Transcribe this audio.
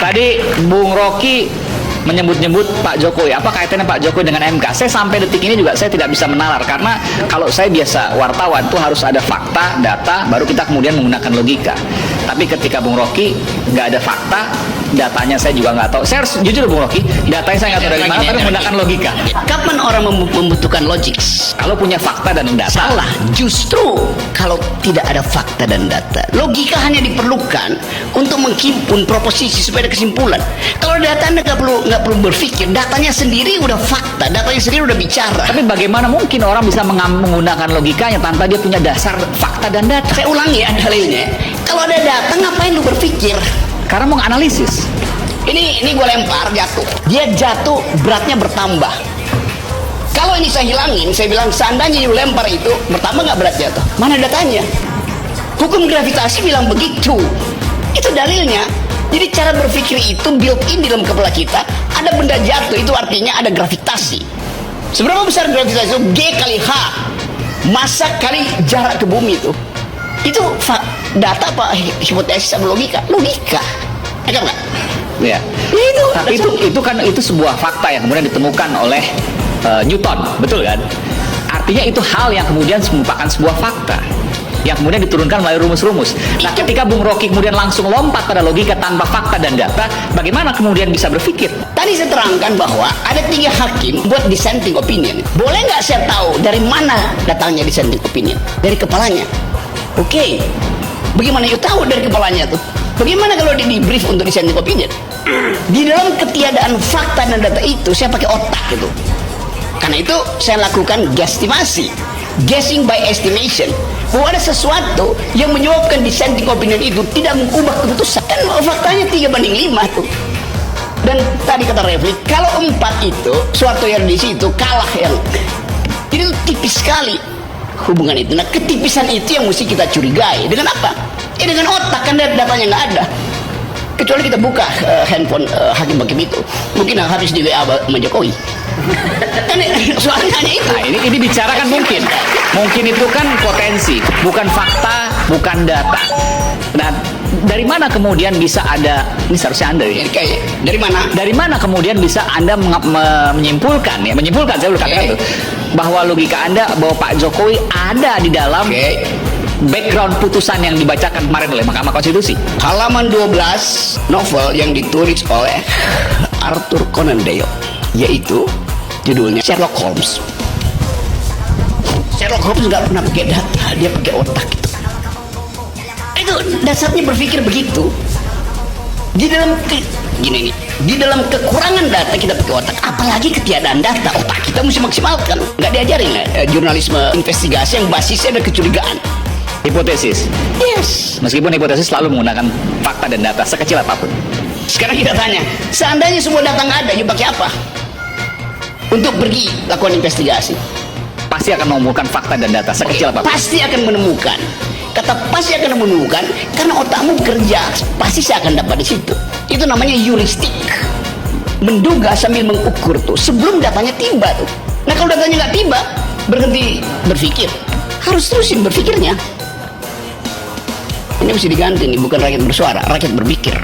Tadi Bung Rocky menyebut-nyebut Pak Jokowi. Apa kaitannya Pak Jokowi dengan MK? Saya sampai detik ini juga saya tidak bisa menalar, karena kalau saya biasa wartawan tuh harus ada fakta, data, baru kita kemudian menggunakan logika. Tapi ketika Bung Rocky nggak ada fakta, datanya saya juga nggak tahu. Saya harus jujur Bung Rocky, datanya saya nggak tahu dari mana, tapi menggunakan logika. Kapan orang membutuhkan logik? Kalau punya fakta dan data. Salah. Justru kalau tidak ada fakta dan data, logika hanya diperlukan untuk menghimpun proposisi supaya ada kesimpulan. Kalau data Anda nggak perlu berpikir, datanya sendiri udah fakta, datanya sendiri udah bicara. Tapi bagaimana mungkin orang bisa menggunakan logikanya tanpa dia punya dasar fakta dan data? Saya ulangi ya dalilnya. Kalau ada data, ngapain lu berpikir? Karena mau analisis. Ini gue lempar, jatuh. Dia jatuh, beratnya bertambah. Kalau ini saya hilangin, saya bilang seandainya you lempar itu, bertambah nggak berat jatuh? Mana datanya? Hukum gravitasi bilang begitu. Itu dalilnya. Jadi cara berpikir itu built-in di dalam kepala kita. Ada benda jatuh, itu artinya ada gravitasi. Seberapa besar gravitasi itu? G kali H. Massa kali jarak ke bumi itu. Itu data apa hipotesis apa logika? Logika. Ada nggak? Ya. Itu. Tapi itu sebuah fakta yang kemudian ditemukan oleh Newton, betul kan? Artinya itu hal yang kemudian merupakan sebuah fakta yang kemudian diturunkan melalui rumus-rumus. Nah, ketika Bung Rocky kemudian langsung lompat pada logika tanpa fakta dan data, bagaimana kemudian bisa berpikir? Tadi saya terangkan bahwa ada 3 hakim buat dissenting opinion. Boleh nggak saya tahu dari mana datangnya dissenting opinion? Dari kepalanya. Oke. Bagaimana you tahu dari kepalanya tuh? Bagaimana kalau di brief untuk dissenting opinion? Di dalam ketiadaan fakta dan data itu, saya pakai otak gitu. Karena itu saya lakukan guesstimasi, guessing by estimation, bahwa ada sesuatu yang menyebabkan dissenting opinion itu tidak mengubah keputusan. Kan faktanya 3/5 tuh. Dan tadi kata Refli, kalau 4 itu suatu yang di situ kalah yang itu tipis sekali hubungan itu. Nah, ketipisan itu yang mesti kita curigai. Dengan apa? Ya dengan otak, kan datanya nggak ada. Kecuali kita buka handphone hakim-hakim itu, mungkin habis di WA sama Jokowi. Kan soalnya hanya itu. Nah, ini bicarakan mungkin itu kan potensi, bukan fakta, bukan data. Nah, dari mana kemudian bisa ada, ini seharusnya Anda ya? Dari mana? Dari mana kemudian bisa Anda menyimpulkan, saya udah katakan itu, bahwa logika Anda bahwa Pak Jokowi ada di dalam background putusan yang dibacakan kemarin oleh Mahkamah Konstitusi? Halaman 12 novel yang ditulis oleh Arthur Conan Doyle, yaitu judulnya Sherlock Holmes. Sherlock Holmes nggak pernah pakai data, dia pakai otak gitu. Itu dasarnya berpikir begitu. Di dalam gini nih, di dalam kekurangan data kita pakai otak, apalagi ketiadaan data, otak kita mesti maksimalkan. Nggak diajarin jurnalisme investigasi yang basisnya ada kecurigaan. Hipotesis. Yes. Meskipun hipotesis selalu menggunakan fakta dan data sekecil apapun. Sekarang kita tanya, seandainya semua data nggak ada, you pakai apa? Untuk pergi lakukan investigasi. Pasti akan menemukan fakta dan data sekecil apapun. Pasti akan menemukan. Kata pasti akan menemukan karena otakmu kerja, pasti saya akan dapat di situ. Itu namanya heuristik. Menduga sambil mengukur tuh sebelum datanya tiba tuh. Nah, kalau datanya nggak tiba, berhenti berpikir. Harus terusin berpikirnya. Ini mesti diganti nih, bukan rakyat bersuara, rakyat berpikir.